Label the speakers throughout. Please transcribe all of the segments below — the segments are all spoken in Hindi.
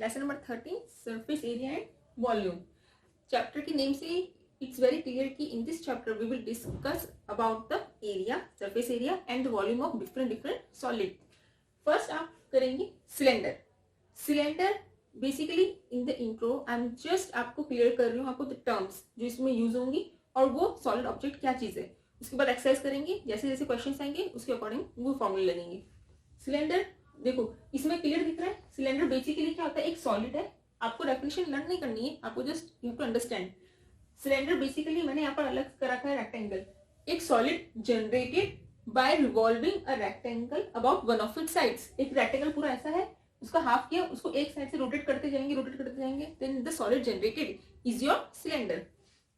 Speaker 1: Lesson number 13 surface area and volume. Chapter की नेम से इट्स वेरी क्लियर कि in this chapter we will discuss about the area, surface area and the volume of different different solid. First आप करेंगे cylinder. Cylinder basically in the intro I am just आपको क्लियर कर रही हूँ आपको द टर्म्स जो इसमें यूज होंगी और वो सॉलिड ऑब्जेक्ट क्या चीज है। उसके बाद एक्सरसाइज करेंगे, जैसे जैसे क्वेश्चन आएंगे उसके अकॉर्डिंग वो फॉर्मूले लगेंगे। सिलेंडर देखो इसमें क्लियर दिख रहा है, सिलेंडर बेसिकली क्या होता है, एक सॉलिड है। आपको डेफिनेशन लर्न नहीं करनी है, आपको just you have to understand. Cylinder basically मैंने यहाँ पर अलग कर रखा है रेक्टेंगल, एक solid generated by revolving a rectangle about one of its sides. एक रेक्टेंगल पूरा ऐसा है, उसका हाफ किया, उसको एक साइड से रोटेट करते जाएंगे, then the solid generated is your cylinder.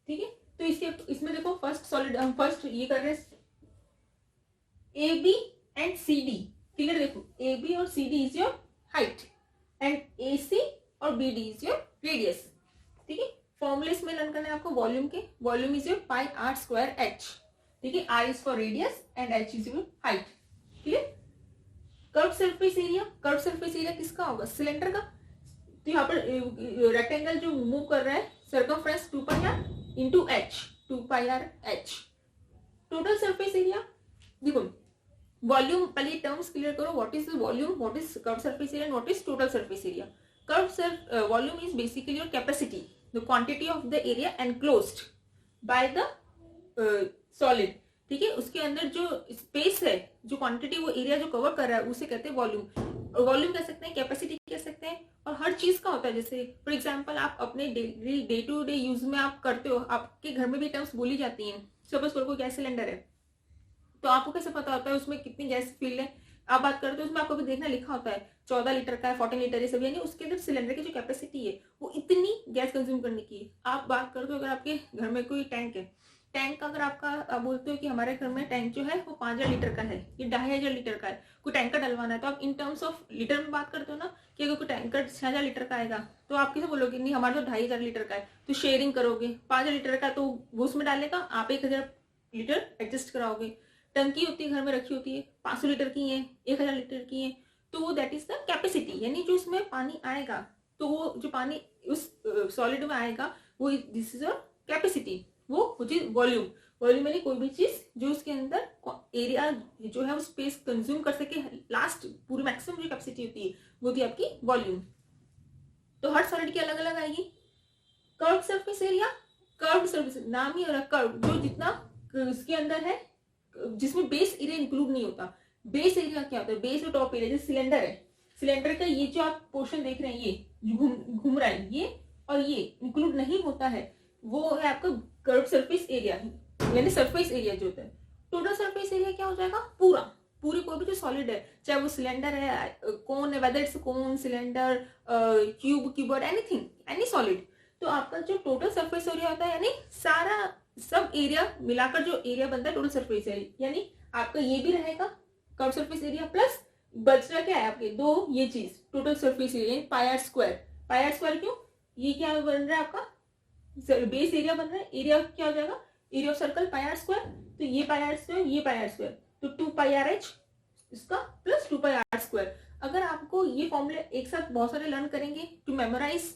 Speaker 1: ठीक है, तो इसमें देखो फर्स्ट सॉलिड हम फर्स्ट ये कर रहे हैं A B and C D. Clear, देखो ए बी और C D is your height and A C और B D is your radius. ठीक है, फॉर्मूलेस में लर्न करना है आपको वॉल्यूम के। Volume is your pi are square h. ठीक है, r is for radius and h is your height. Clear, curve surface area, curve surface area किसका होगा, सिलेंडर का। तो यहाँ पर रेक्टेंगल जो मूव कर रहा है circumference 2 pi r into h, 2 pi are h. Total surface area देखो, वॉल्यूम पहले टर्म्स क्लियर करो, what is the volume, what is curve surface area and what is total surface area. Curve volume is basically your capacity, the quantity of the area enclosed by the solid. ठीक है, उसके अंदर जो स्पेस है, जो क्वांटिटी वो एरिया जो कवर कर रहा है उसे कहते हैं वॉल्यूम। वॉल्यूम कह सकते हैं, कैपेसिटी कह सकते हैं, और हर चीज का होता है। जैसे फॉर एग्जांपल आप अपने डे टू डे यूज में आप करते हो, आपके घर में भी टर्म्स बोली जाती हैं। सपोज कोई गैस सिलेंडर है तो आपको कैसे पता होता है उसमें कितनी गैस फील्ड है, आप बात करते हो उसमें आपको भी देखना लिखा होता है 14 लीटर का है, 14 लीटर है सब, यानी उसके अंदर सिलेंडर की जो कैपेसिटी है वो इतनी गैस कंज्यूम करने की है। आप बात करते हो अगर आपके घर में कोई टैंक है, टैंक अगर आपका आप बोलते हो कि हमारे घर में टैंक जो है वो 5000 लीटर का है, ये 2500 लीटर का है, कोई टैंकर डलवाना है, तो आप इन टर्म्स ऑफ लीटर में बात करते हो ना कि अगर कोई टैंकर 6000 लीटर का आएगा तो आप कैसे बोलोगे नहीं हमारा तो 2500 लीटर का है, तो शेयरिंग करोगे। 5000 लीटर का तो वो उसमें डालेगा, आप 1000 लीटर एडजस्ट कराओगे। टंकी होती है घर में रखी होती है, 500 लीटर की है, 1000 लीटर की है, तो वो दैट इज द कैपेसिटी, यानी जो उसमें पानी आएगा, तो वो जो पानी उस सॉलिड में आएगा वो दिस इज योर कैपेसिटी, वो वॉल्यूम। वॉल्यूम यानी कोई भी चीज जो उसके अंदर एरिया जो है वो स्पेस कंज्यूम कर सके, लास्ट पूरी मैक्सिमम जो कैपेसिटी होती है वो थी आपकी वॉल्यूम। तो हर सॉलिड की अलग अलग आएगी। Curve surface area, curve surface नाम ही और कर्व जो जितना उसके अंदर है जिसमें बेस एरिया इंक्लूड नहीं होता। बेस एरिया क्या होता है, बेस और टॉप एरिया। जैसे सिलेंडर है, सिलेंडर का ये जो आप पोर्शन देख रहे हैं ये घूम रहा है, ये और ये इंक्लूड नहीं होता है, वो है आपका कर्व सरफेस एरिया, यानी सरफेस एरिया जो होता है। टोटल सरफेस एरिया क्या हो जाएगा, पूरी कोई भी जो सॉलिड है, चाहे वो सिलेंडर है, कोन है, whether it's cone, cylinder, cube, cuboid, anything, any solid, तो आपका जो टोटल सरफेस एरिया होता है यानी सारा सब एरिया मिलाकर जो एरिया बनता है टोटल सरफेस एरिया, यानी आपका ये भी रहेगा कर्व सरफेस एरिया प्लस बचना क्या है आपके दो ये चीज total surface area pi are square. Pi are square क्यों, ये क्या बन रहा है आपका बेस एरिया बन रहा है, एरिया क्या हो जाएगा, area of circle pi are square, तो ये पाई आर स्क्वायर, ये पाई आर स्क्वायर, तो 2 पाई आर एच इसका प्लस 2 पाई आर स्क्वायर। अगर आपको ये फॉर्मूले एक साथ बहुत सारे लर्न करेंगे to memorise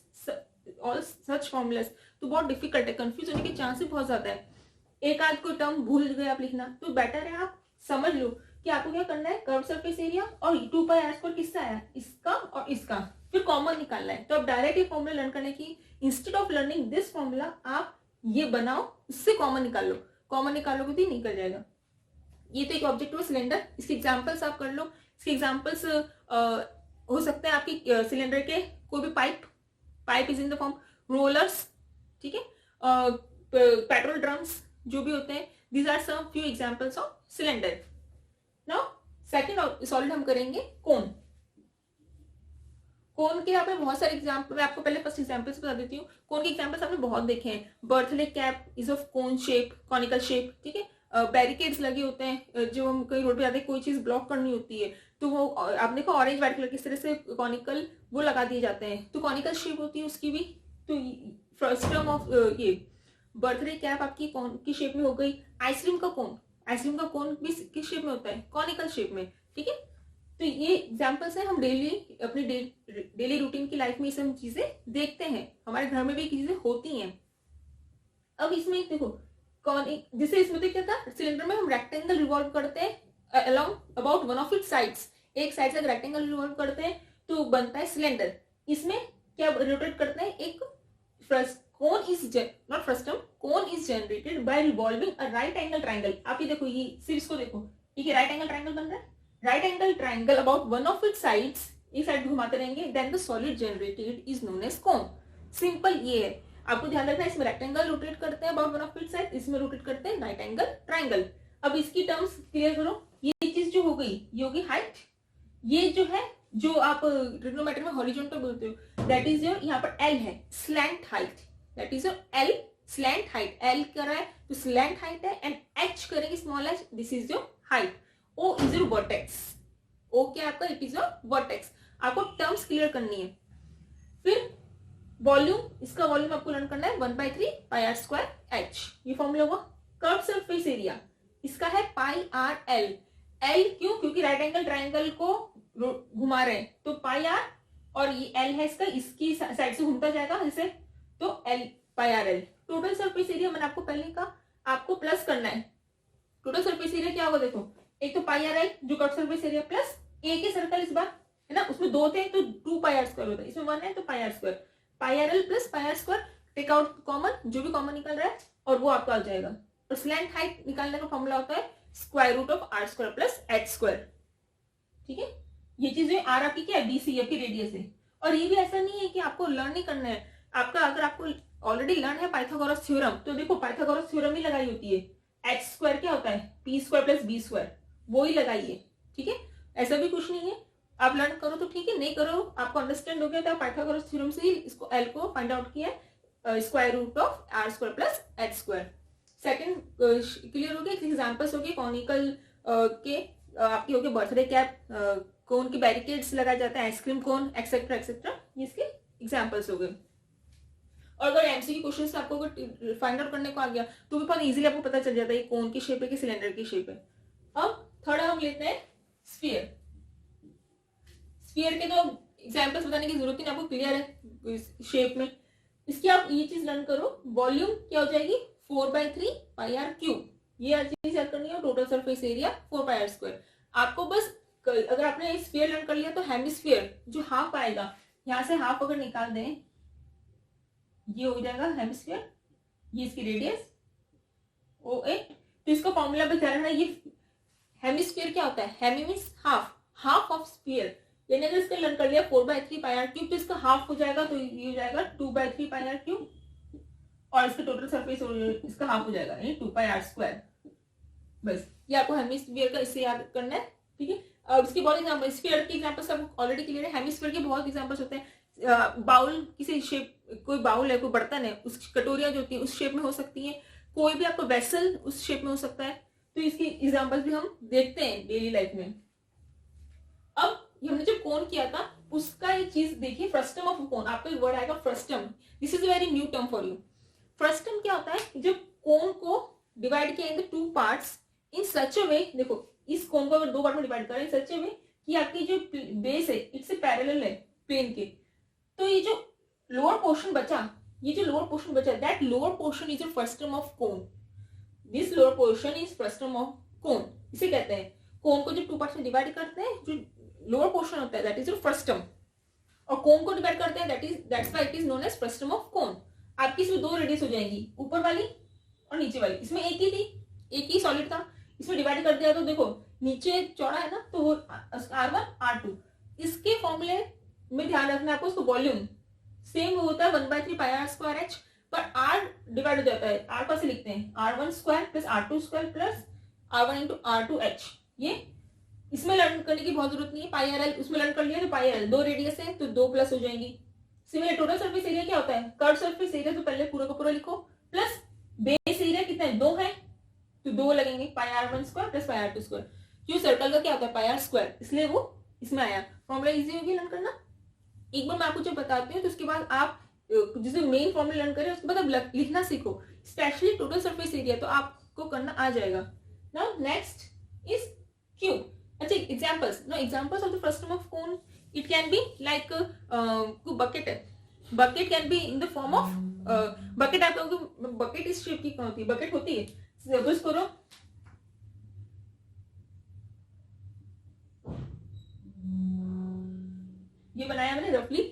Speaker 1: all such formulas तो बहुत डिफिकल्ट है, कंफ्यूज होने के चांसेस बहुत ज्यादा है। एक आध कोई टर्म भूल गए आप लिखना, तो बेटर है आप समझ लो कि आपको क्या करना है, कर्व सरफेस एरिया और 2 पाई आर स्क्वायर किसका आया, इसका और इसका, फिर कॉमन निकालना है। तो आप डायरेक्ट ये फॉर्मूला लर्न करने की instead of learning this formula आप ये बनाओ, इससे कॉमन निकाल लो, कॉमन निकालोगे तो निकल जाएगा। ये तो एक ऑब्जेक्ट हुआ सिलेंडर, इसके एग्जाम्पल्स आप कर लो। इसके एग्जाम्पल्स हो सकते हैं आपकी सिलेंडर के कोई भी pipe is in the form rollers, ठीक है, पेट्रोल ड्रम्स जो भी होते हैं, these are some few examples of cylinder. Now second solid हम करेंगे कोन। कोन के यहाँ पे बहुत सारे एग्जाम्पल, मैं आपको पहले फर्स्ट एग्जाम्पल्स बता देती हूँ। कोन के एग्जाम्पल्स आपने बहुत देखे हैं, birthday cap is of cone shape, conical shape, ठीक है, बैरिकेड्स लगे होते हैं जो हम कहीं रोड पे जाते हैं, कोई चीज ब्लॉक करनी होती है तो वो आपने देखो ऑरेंज व्हाइट कलर किस तरह से कॉनिकल वो लगा दिए जाते हैं, तो कॉनिकल शेप होती है उसकी भी। तो फर्स्ट टर्म ऑफ ये बर्थडे कैप आपकी कौन की शेप में हो गई। आइसक्रीम का कोन भी किस शेप में होता है, कॉनिकल शेप में, ठीक है। तो ये एग्जाम्पल्स है, हम डेली अपनी डेली रूटीन की लाइफ में ये सब चीजें देखते हैं, हमारे घर में भी चीजें होती हैं। अब इसमें देखो जैसे इसमें तो क्या था, सिलेंडर में हम रेक्टेंगल रिवॉल्व करते हैं along about one of it sides, एक साइड से रेक्टेंगल रिवॉल्व करते हैं तो बनता है सिलेंडर। इसमें क्या रोटेट करते हैं, एक cone is generated by revolving a right angle triangle। आप ये देखो, ये सिर्फ इसको देखो, ये राइट एंगल ट्राइंगल बन रहा है, right angle triangle about one of it sides, एक साइड घुमाते रहेंगे, then the solid generated is known as cone. Simple ये है, आपको ध्यान रखना है, इसमें रेक्टेंगल रोटेट करते हैं about one of it side, इसमें रोटेट करते हैं राइट एंगल ट्राइंगल। अब इसकी टर्म्स क्लियर करो, ये चीज जो हो गई ये होगी हाइट, ये जो है जो आप ट्रिग्नोमेट्री में हॉरिजॉन्टल बोलते हो, दैट इज योर, यहाँ पर एल है slant height, that is your L slant height, L कर रहा है तो स्लैंट हाइट है, एंड एच करेंगे small H, this is your height. O is your vertex, O क्या आपका, इट इज योर वर्टेक्स। आपको टर्म्स क्लियर करनी है। फिर वॉल्यूम, इसका वॉल्यूम आपको लर्न करना है 1/3 पाई आर स्क्वायर एच, ये फॉर्मूला हुआ। कर्व सरफेस एरिया इसका है पाई आर एल, एल क्यों, क्योंकि राइट एंगल ट्राइंगल को घुमा रहे हैं तो पाई आर, और ये एल है इसका, इसकी साइड से घूमता जाएगा जैसे, तो L pi R L. Total surface area मैंने आपको पहले कहा, आपको प्लस करना है। टोटल सरफेस एरिया क्या होगा, देखो एक तो पाई आर एल जो कर्व सरफेस एरिया, प्लस एक ही सर्कल इस बार है ना, उसमें 2 थे तो 2 पाई आर स्क्वायर होता है, इसमें 1 है तो pi are square, pi R L plus pi are square, take out common, जो भी कॉमन निकल रहा है और वो आपका आ जाएगा। और स्लैंट हाइट निकालने का फॉर्मूला होता है square root of r square plus H square. ठीक है, ये चीजें आर आपकी क्या है, बीसी आपकी रेडियस है। और ये भी ऐसा नहीं है कि आपको लर्न नहीं करना है, आपका अगर आपको ऑलरेडी लर्न है पाइथागोरस थ्योरम, तो देखो पाइथागोरस थ्योरम ही लगाई होती है, एच स्क्वायर क्या होता है, p square plus b square, वो ही लगाइए। ठीक है, ऐसा भी कुछ नहीं है, आप लर्न करो तो ठीक है, नहीं करो आपको अंडरस्टैंड हो गया तो पाइथागोरस थ्योरम से ही इसको एल को फाइंड आउट किया, square root of r square plus H square. Second clear हो गया, एग्जांपल्स हो गए कॉनिकल के, आपकी हो गए बर्थडे कैप, कोन की बैरिकेड्स लगाए जाते हैं, आइसक्रीम कोन, एक्सेट्रा एक्सेट्रा, ये इसके एग्जांपल्स हो गए। और अगर एमसीक्यू क्वेश्चन से आपको फाइंड आउट करने को आ गया तो भी बहुत इजीली आपको पता चल जाता है ये कोन की शेप है कि सिलेंडर की शेप है। अब थर्ड हम लेते हैं स्फीयर। स्फीयर के तो एग्जांपल्स बताने की जरूरत नहीं, आपको क्लियर है शेप में। इसकी आप ये चीज लर्न करो, वॉल्यूम क्या हो जाएगी 4/3 पाई आर क्यूब, ये चीज याद करनी है। Total surface area 4 pi are square. आपको बस अगर आपने स्फीयर लर्न कर लिया तो हेमिस्फीयर जो हाफ आएगा, यहां से हाफ अगर निकाल दें, ये हो जाएगा हेमिस्फीयर, ये इसकी रेडियस OA। तो इसका फॉर्मूला भी ध्यान रखना, ये हेमिस्फीयर क्या होता है, hemi means half, half of sphere, यानी अगर इसका लर्न कर लिया 4/3 पाई आर क्यूब तो इसका हाफ हो जाएगा, तो ये हो जाएगा 2/3 पाई आर क्यूब, और इसका टोटल सरफेस इसका हाफ हो जाएगा यानी 2 पाई आर स्क्वायर। बस ये आपको हेमिस्फीयर का इससे याद करना है। ठीक है, अब इसके बहुत एग्जांपल, स्फीयर के एग्जांपल सब ऑलरेडी क्लियर है, हेमिस्फीयर के बहुत एग्जांपल्स होते हैं। बाउल किसी शेप, कोई बाउल है, कोई बर्तन है, उस कटोरियां जो होती हैं उस शेप में हो सकती हैं, कोई भी आपको वेसल उस शेप में हो सकता है, तो इसकी एग्जांपल भी हम देखते हैं डेली लाइफ में। अब हमने जो कोन किया था उसका एक चीज देखिए, फ्रस्टम ऑफ कोन, आपको एक वर्ड आएगा frustum, this is very new term for you. Frustum क्या होता है, जब कोन को डिवाइड किया इन 2 पार्ट्स इन सच अ वे, देखो इस कोन को अगर 2 पार्ट में डिवाइड करें इन सच अ वे कि आपकी जो बेस है इट्स पैरेलल है प्लेन के, तो ये जो लोअर पोर्शन बचा, ये जो लोअर पोर्शन बचा, that lower portion is a frustum of cone, this lower portion is frustum of कोन। इसे कहते हैं, कोन को जब 2 पार्ट्स में डिवाइड करते हैं, जो लोअर पोर्शन होता है दैट इज योर फ्रस्टम, और कोन को डिवाइड करते हैं that's why it is known as frustum of cone. आपकी इसमें 2 रेडियस हो जाएंगी, ऊपर वाली और नीचे वाली। इसमें एक ही थी, एक ही सॉलिड था, इसमें डिवाइड कर दिया तो देखो नीचे चौड़ा है ना, तो वो R1 R2। इसके फॉर्मूले में ध्यान रखना आपको, उसको वॉल्यूम सेम होता है 1/3 पाई आर स्क्वायर एच, पर R डिवाइड हो जाता है, R कैसे लिखते हैं, R1 square plus R2 square plus R1 into R2 H। ये इसमें लर्न करने की बहुत जरूरत नहीं है, पाई आर एल उसमें लर्न कर लिया तो पाई आर एल 2 रेडियस है तो 2 प्लस हो जाएंगी। सिमिलर टोटल सरफेस एरिया क्या होता है, कर्व सरफेस एरिया तो पहले पूरा का पूरा लिखो, प्लस बेस एरिया कितना है 2 है तो 2 लगेंगे, पाई R1 square plus pi R2 square. क्यों, सर्कल का क्या होता है पाई आर स्क्वायर, इसलिए वो इसमें आया। फॉर्मूला इजी होगी लर्न करना। एक बार मैं आपको जब बताती हूँ तो उसके बाद आप जिसे मेन फॉर्मूला लर्न करें उसके बाद आप लिखना सीखो, स्पेशली टोटल सरफेस एरिया तो आपको करना आ जाएगा। Now next is cube. अच्छा, examples, no examples of the first form of cone, it can be like bucket है, bucket can be in the form of bucket. आप लोगों बकेट इस शेप की कौन होती है, बकेट होती है, सपोज करो ये बनाया मैंने रफली,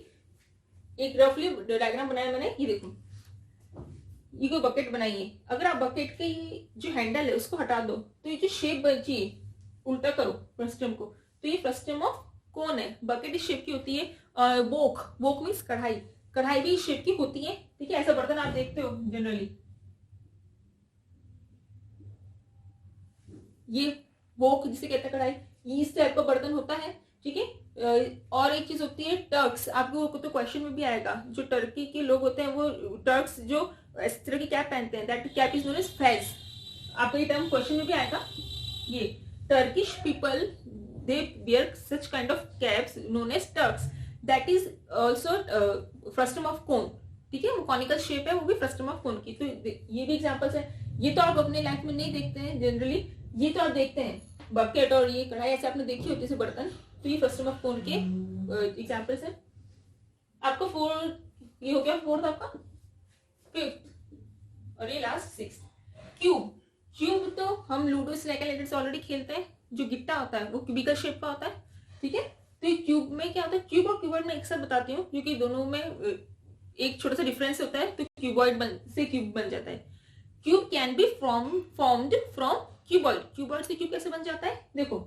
Speaker 1: एक रफली डायग्राम बनाया मैंने, ये देखो ये कोई बकेट बनाई है। अगर आप बकेट के ये जो हैंडल है उसको हटा दो तो ये जो शेप बची है, उल्टा करो फ्रस्टम को, तो ये फ्रस्टम ऑफ कौन है। बकेट इस शेप की होती है। वोक, वोक मीन्स कढ़ाई, कढ़ाई भी इस शेप की होती है, ठीक है। ऐसा बर्तन आप देखते हो जनरली, ये वोक जिसे कहते हैं कढ़ाई, ये इस टाइप का बर्तन होता है, ठीक है। और एक चीज होती है टर्क्स, आपको तो क्वेश्चन में भी आएगा, जो टर्की के लोग होते हैं वो टर्क्स जो इस तरह की कैप पहनते हैं, that cap is known as fez. आपको ये टर्म क्वेश्चन में भी आएगा। ये Turkish people they wear such kind of caps known as Turks, that is also frustum of cone, ठीक है। वो कॉनिकल शेप है, वो भी फ्रस्टम ऑफ कोन की। तो ये भी एग्जांपल्स है। ये तो आप अपने लाइफ में नहीं देखते हैं जनरली, ये तो आप देखते हैं बकेट और ये कढ़ाई ऐसे आपने देखी होती है बर्तन, तो ये फ्रस्टम ऑफ कोन के एग्जांपल्स है। आपको ये हो गया फोर्थ, आपका फिफ्थ, और ये लास्ट सिक्स। क्यूब, क्यूब तो हम ludo snake and ladders already खेलते हैं। जो गिट्टा होता है वो क्यूबिकल शेप का होता है, ठीक है। तो ये क्यूब में क्या होता है, क्यूब और क्यूबॉइड में एक साथ बताती हूँ क्योंकि दोनों में एक छोटा सा डिफरेंस होता है, तो क्यूबॉइड से क्यूब बन जाता है। Cube can be formed from cuboid, cuboid से क्यूब कैसे बन जाता है, देखो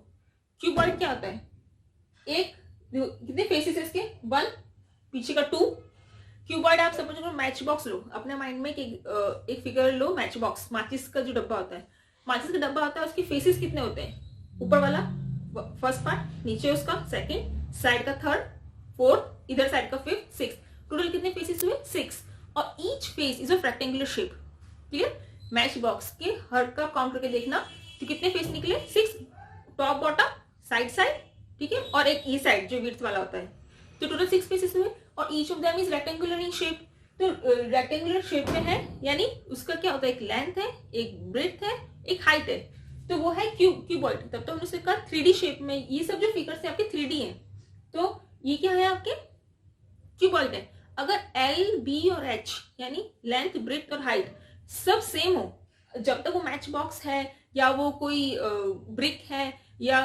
Speaker 1: क्यूबॉइड क्या होता है, एक कितने फेसेस है इसके, 1, पीछे का 2। क्यूबॉइड आप सपोज करो मैच बॉक्स लो, अपने माइंड में एक फिगर लो, मैच बॉक्स, माचिस का जो डब्बा होता है, माचिस का डब्बा होता है, उसके फेसेस कितने होते हैं, ऊपर वाला फर्स्ट पार्ट, नीचे उसका सेकंड, साइड का थर्ड, फोर्थ, इधर साइड का फिफ्थ, सिक्स, टोटल कितने फेसेस हुए, 6। और each face is of rectangular shape, clear. Match box के हर का काउंट करके देखना, तो कितने फेस निकले, 6, टॉप बॉटम साइड साइड, ठीक है, और एक ई साइड जो विड्थ वाला होता है, तो टोटल 6 फेसेस हुए। और each of them is rectangular in shape, तो रेक्टेंगुलर शेप में है, यानी उसका क्या होता है, एक लेंथ है, एक ब्रेथ है, एक हाइट है, तो वो है क्यूबॉइड। तब तो हमने उसे कहा 3D शेप में, ये सब जो फिगर्स है आपके 3D हैं, तो ये क्या है आपके क्यूबॉइड है। अगर एल, बी और एच यानी लेंथ, ब्रेथ और हाइट सब सेम हो, जब तक वो मैच बॉक्स है या वो कोई ब्रिक है या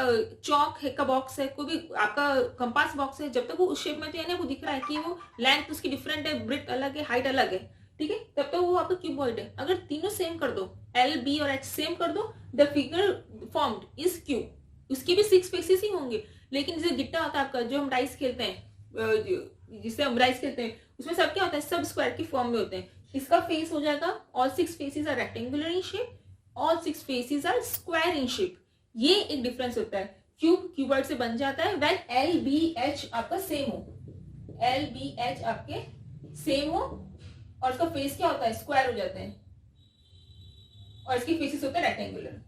Speaker 1: चौक है का बॉक्स है, कोई भी आपका कंपास बॉक्स है, जब तक वो उस शेप में, तो यानी आपको दिख रहा है कि वो लेंथ उसकी डिफरेंट है, ब्रेथ अलग है, हाइट अलग है, ठीक है, तब तक वो आपका क्यूबॉइड है। अगर तीनों सेम कर दो, एल, बी और एच सेम कर दो, the figure formed is cube. उसके भी 6 फेसेस ही होंगे, लेकिन जैसे गिट्टा होता है आपका, जो हम डाइस खेलते हैं, जिससे हम डाइस खेलते हैं, उसमें सब क्या होता है, सब स्क्वायर की फॉर्म में होते हैं। इसका फेस हो जाएगा, all 6 faces are rectangular in shape, all 6 faces are square in shape. ये एक डिफरेंस होता है। क्यूब क्यूबॉइड से बन जाता है व्हेन एल, बी, एच आपका सेम हो, एल, बी, एच आपके सेम हो, और इसका फेस क्या होता है, स्क्वायर हो जाते हैं, और इसके फेसेस होते हैं रेक्टेंगुलर।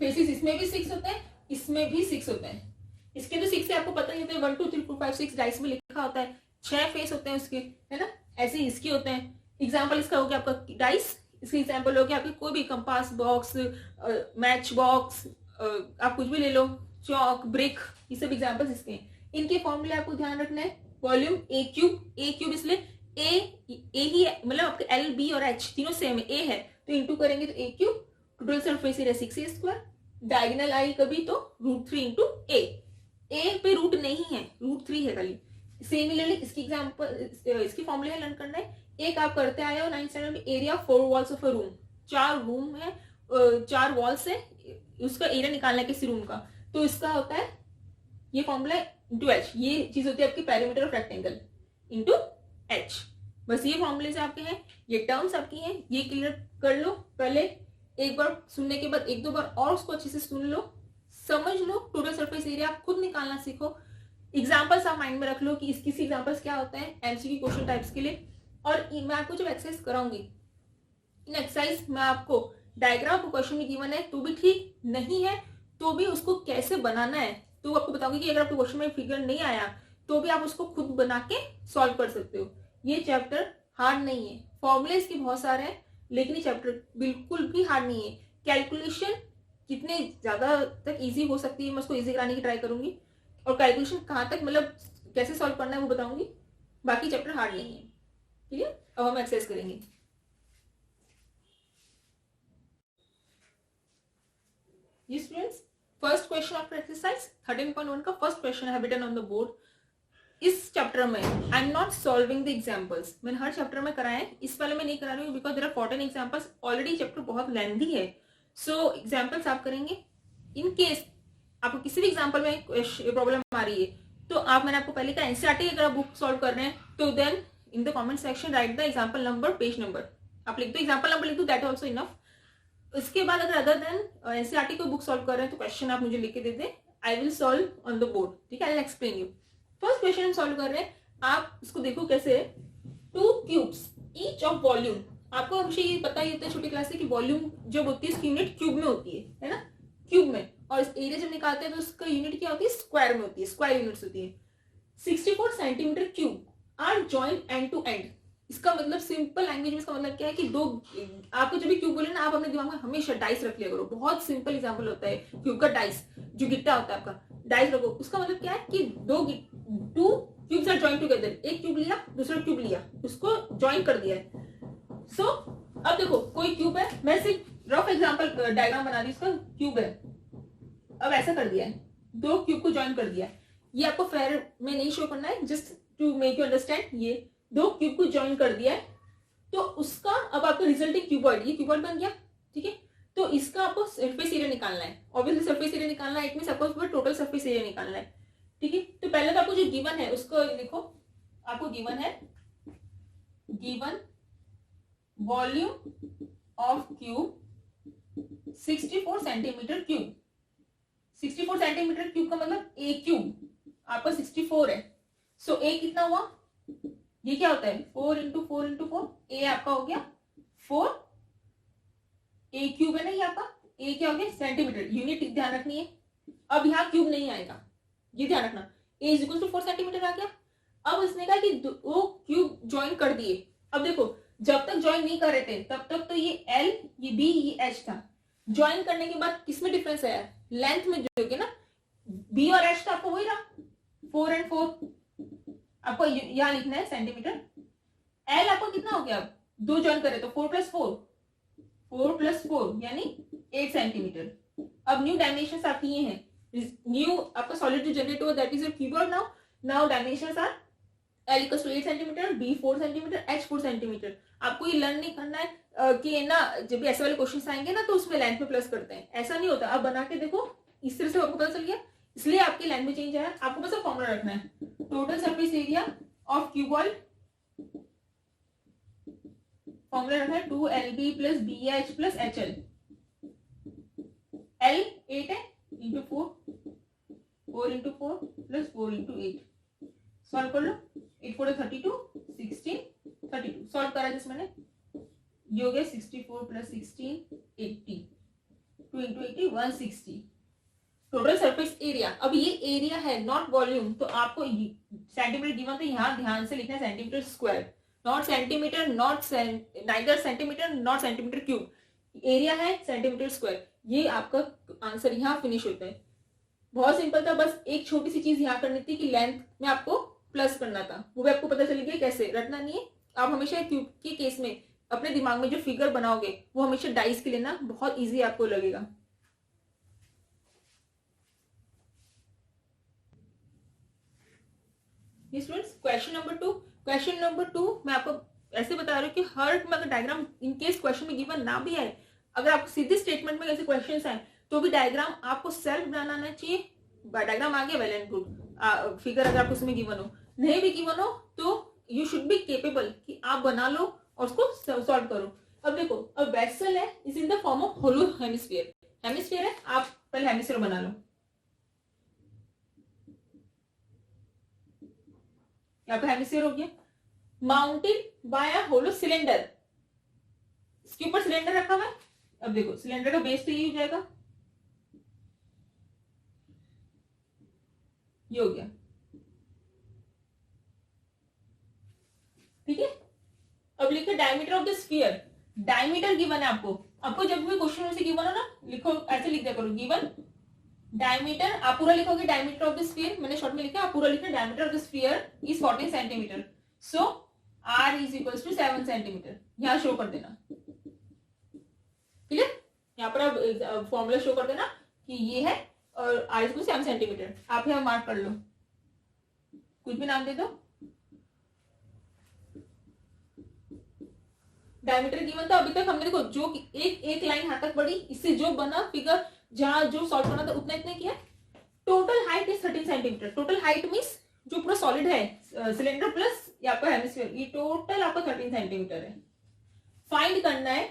Speaker 1: फेसेस इसमें भी 6 होते हैं, इसमें भी 6 होते हैं। इसके तो 6 से आपको पता ही होता है, 1 2 3 4 5 6 डाइस में लिखा होता है, 6 फेस होते हैं उसके, है ना। ऐसे इसके होते हैं। एग्जाम्पल इसका हो गया आपका डाइस, इसके एग्जाम्पल हो गया आपके कोई भी कंपास बॉक्स, मैच बॉक्स, आप कुछ भी ले लो, चौक, ब्रिक, ये सब एग्जाम्पल्स इसके हैं। इनके फॉर्मूले आपको ध्यान रखना है, वॉल्यूम ए क्यूब इसलिए ए ही है, मतलब आपके एल, बी और एच तीनों सेम है, ए है तो इंटू करेंगे तो A cube, total surface area 6a square, diagonal आई कभी तो √3 इंटू ए पे रूट नहीं है, √3 है खाली। सिमिलरली इसकी एग्जांपल, इसकी फॉर्मूले लर्न करना है। एक आप करते आए हो 9th स्टैंडर्ड में, area 4 walls of a room, 4 room है, 4 वॉल्स है, उसका एरिया निकालना है किसी रूम का, तो इसका होता है ये फॉर्मूला इंटू एच, ये चीज होती है आपकी perimeter of rectangle into H. बस ये फॉर्मूले से आपके हैं, ये टर्म्स आपकी हैं, ये क्लियर कर लो। पहले एक बार सुनने के बाद 1-2 बार और उसको अच्छे से सुन लो, समझ लो, टोटल सरफेस एरिया आप खुद निकालना सीखो। एग्जांपल्स आप माइंड में रख लो कि इसकी एग्जांपल्स क्या होते हैं एमसीक्यू क्वेश्चन टाइप्स के लिए। और मैं आपको जब एक्सरसाइज कराऊंगी, इन एक्सरसाइज में आपको डायग्राम क्वेश्चन में गिवन है तो भी ठीक, नहीं है तो भी उसको कैसे बनाना है तो आपको बताऊंगी कि अगर आपको क्वेश्चन में फिगर नहीं आया तो भी आप उसको खुद बना के सॉल्व कर सकते हो। ये चैप्टर हार्ड नहीं है, फॉर्मूले इसके बहुत सारे हैं, लेकिन ये चैप्टर बिल्कुल भी हार्ड नहीं है। कैलकुलेशन जितने ज्यादा तक इजी हो सकती है मैं उसको इजी कराने की ट्राई करूंगी, और कैलकुलेशन कहाँ तक मतलब कैसे सॉल्व करना है वो बताऊंगी। बाकी चैप्टर हार्ड नहीं है। ठीक है, अब हम एक्सरसाइज करेंगे। ये students, first question after exercise 13.1 का फर्स्ट क्वेश्चन है रिटन ऑन द बोर्ड। इस चैप्टर में I am not solving the examples, मैंने हर चैप्टर में कराया है, इस वाले में नहीं करा रही हूँ because there are 14 examples, already chapter बहुत लेंथी है। सो एग्जांपल्स आप करेंगे। इन केस आपको किसी भी एग्जांपल में प्रॉब्लम आ रही है तो आप, मैंने आपको पहले कहा एनसीईआरटी अगर आप बुक सॉल्व कर रहे हैं तो then in the comment section write the example number, page number, आप लिख दो, एग्जांपल नंबर लिख दो, दैट आल्सो इनफ। इसके बाद अगर अदर देन एनसीईआरटी को बुक सॉल्व कर रहे हैं तो क्वेश्चन आप मुझे लिख के दे दें, I will solve on the board. ठीक है, I will explain you. First question हम सॉल्व कर रहे हैं, आप इसको देखो कैसे है। 2 क्यूब्स ईच ऑफ वॉल्यूम, आपको हमेशा ये पता ही होता है छोटी क्लास से कि वॉल्यूम जब होती है उसकी यूनिट क्यूब में होती है ना, क्यूब में, और इस एरिया जब निकालते हैं तो उसका यूनिट क्या होती है, स्क्वायर में होती है, स्क्वायर यूनिट्स होती है। 64 centimetre cube are joint end to end. इसका मतलब सिंपल लैंग्वेज में इसका मतलब क्या है कि दो, आपको जब भी क्यूब बोले ना आप अपने दिमाग में हमेशा डाइस रख लिया करो। बहुत सिंपल एग्जांपल होता है क्यूब का, डाइस जो गिट्टा होता है आपका, डाइस रखो। उसका मतलब क्या है कि two cubes are joint together, एक क्यूब लिया दूसरा क्यूब लिया, उसको जॉइन कर दिया है। सो अब देखो कोई क्यूब है, मैं सिर्फ रफ एग्जांपल डायग्राम बना दी, इसका क्यूब है, अब ऐसा कर दिया है, 2 क्यूब को जॉइन कर दिया है। ये आपको फेयर में नहीं शो करना है, just to make you understand. ये 2 क्यूब को जॉइन कर दिया है तो उसका अब आपका रिजल्टिंग क्यूबॉइड, ये क्यूबॉइड बन गया। ठीक है, तो इसका आपको सरफेस एरिया निकालना है, ऑब्वियसली सरफेस एरिया निकालना है, इट मींस आपको टोटल सरफेस एरिया निकालना है। ठीक है, तो पहले तो आपको जो गिवन है उसको लिखो, आपको गिवन है, given volume of cube 64 centimetre cube. 64 centimetre cube का मतलब ए क्यूब आपका 64 है। सो ए कितना हुआ, ये क्या होता है 4 इंटू 4 इंटू 4, ए आपका हो गया 4, ए क्यूब है ना ये आपका, ए क्या हो गया सेंटीमीटर, यूनिट ध्यान रखनी है। अब यहाँ क्यूब नहीं आएगा, ये ध्यान रखना, ए इज इक्वल टू 4 सेंटीमीटर आ गया। अब इसने कहा कि वो क्यूब ज्वाइन कर दिए। अब देखो जब तक ज्वाइन नहीं कर रहे थे तब तक तो ये एल, ये बी, ये एच था। ज्वाइन करने के बाद किसमें डिफरेंस आया, लेंथ में जो है ना, बी और एच तो आपको वही रहा 4 एंड 4, आपको यहां लिखना है सेंटीमीटर। एल आपको कितना हो गया, अब 2 ज्वाइन करे तो 4 प्लस 4, 4 प्लस 4 यानी 8 सेंटीमीटर। अब न्यू डायमेंशंस आपकी ये हैं, न्यू आपका सॉलिड जो जनरेट हुआ that is your keyword. Now dimensions are l equals to 8 centimetre, b 4 centimetre, h 4 centimetre. आपको ये लर्न नहीं करना है कि ना जब भी ऐसे वाले क्वेश्चंस आएंगे ना तो उसमें लेंथ में प्लस करते हैं, ऐसा नहीं होता। आप बना के देखो, इस तरह से आपको पता चल गया, इसलिए आपकी लाइन में चेंज आया। आपको बस फॉर्मूला रखना है, total surface area of cuboid, formula रखना है 2LB plus BH plus HL। L 8 है into 4, 4 into 4 plus 4 into 8, solve कर लो। 8 4 32, 16 32 सॉल्व करा जिस मैंने, ये हो गया 64 plus 16 80, 2 into 80 160 total surface area. अब ये एरिया है नॉट वॉल्यूम, तो आपको सेंटीमीटर गिवन तो यहाँ ध्यान से लिखना है centimetre square, not centimetre, not neither centimetre not centimetre cube, area है सेंटीमीटर स्क्वायर। ये आपका आंसर यहाँ फिनिश होता है। बहुत सिंपल था, बस एक छोटी सी चीज यहाँ करनी थी कि लेंथ में आपको प्लस करना था, वो भी आपको पता चल गया कैसे, रटना नहीं है। आप हमेशा क्यूब के केस में अपने दिमाग में जो फिगर बनाओगे वो हमेशा डाइस के लेना, बहुत ईजी आपको लगेगा। स्टूडेंट्स क्वेश्चन नंबर 2 मैं आपको ऐसे बता रही हूँ कि हर में अगर डायग्राम इन केस क्वेश्चन में गिवन ना भी आए, अगर आपको सीधे स्टेटमेंट में ऐसे क्वेश्चंस आए तो भी डायग्राम आपको सेल्फ बनाना आना चाहिए। डायग्राम आ गया वेल एंड गुड, फिगर अगर आपको उसमें गिवन हो, नहीं भी गिवन हो तो यू शुड बी केपेबल कि आप बना लो और उसको सॉल्व करो। अब देखो, अब वेसल है is in the form of hollow hemisphere, hemisphere है, आप पहले हेमिस्फीयर बना लो। यहाँ पे हेमिस्फीयर हो गया, माउंटेड बाय अ होलो सिलेंडर, इसके ऊपर सिलेंडर रखा हुआ है। अब देखो सिलेंडर का बेस तो यही हो जाएगा, ये हो गया, ठीक है। अब लिखिए diameter of the sphere, diameter given है आपको, आपको जब भी क्वेश्चन में से गिवन हो ना, लिखो ऐसे लिख दिया करो, गिवन डायमीटर, आप पूरा लिखोगे डायमीटर ऑफ द स्फीयर, मैंने शॉर्ट में लिखा, आप पूरा लिखना diameter of the sphere is 14 centimetre, so r is equals to 7 centimetre, यहाँ शो कर देना। क्लियर? यहाँ पर आप फॉर्मूला शो कर देना कि ये है और r इज इक्वल 7 सेंटीमीटर। आप यहाँ मार्क कर लो, कुछ भी नाम दे दो। डायमीटर गिवन था, अभी तक हमने देखो जो एक लाइन यहाँ तक बढ़ी, इससे जो बना फिगर, जहां जो सॉल्व करना था उतना इतना किया। Total height is 13 centimetre. Total height means जो पूरा सॉलिड है सिलेंडर प्लस या आपका हेमिस्फीयर, ये टोटल आपका 13 सेंटीमीटर है। फाइंड करना है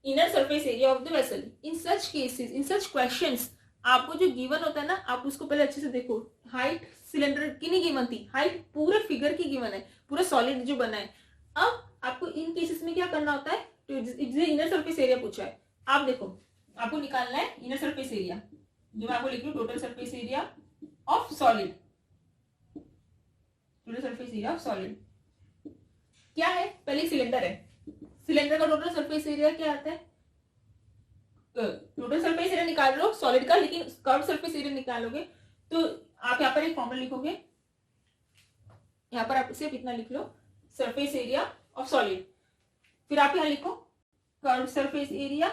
Speaker 1: inner surface area of the vessel. In such cases, in such questions, आपको जो गिवन होता है ना, आप उसको पहले अच्छे से देखो। हाइट सिलेंडर की नहीं गिवन थी, हाइट पूरे फिगर की गिवन है, पूरा सॉलिड जो बना है। अब आपको इन केसेस में क्या करना होता है, तो इनर सरफेस एरिया पूछा है, आप देखो आपको निकालना है इनर सरफेस एरिया, जो मैं आपको लिख रही हूँ, total surface area of solid. Total surface area of solid क्या है, पहले सिलेंडर है, सिलेंडर का टोटल सरफेस एरिया क्या आता है, टोटल सरफेस एरिया निकाल लो सॉलिड का, लेकिन कर्व सरफेस एरिया निकालोगे तो आप यहाँ पर एक फॉर्मूला लिखोगे, यहाँ पर आप सिर्फ इतना लिख लो, सरफेस एरिया ऑफ सॉलिड। फिर आप यहाँ लिखो curve surface area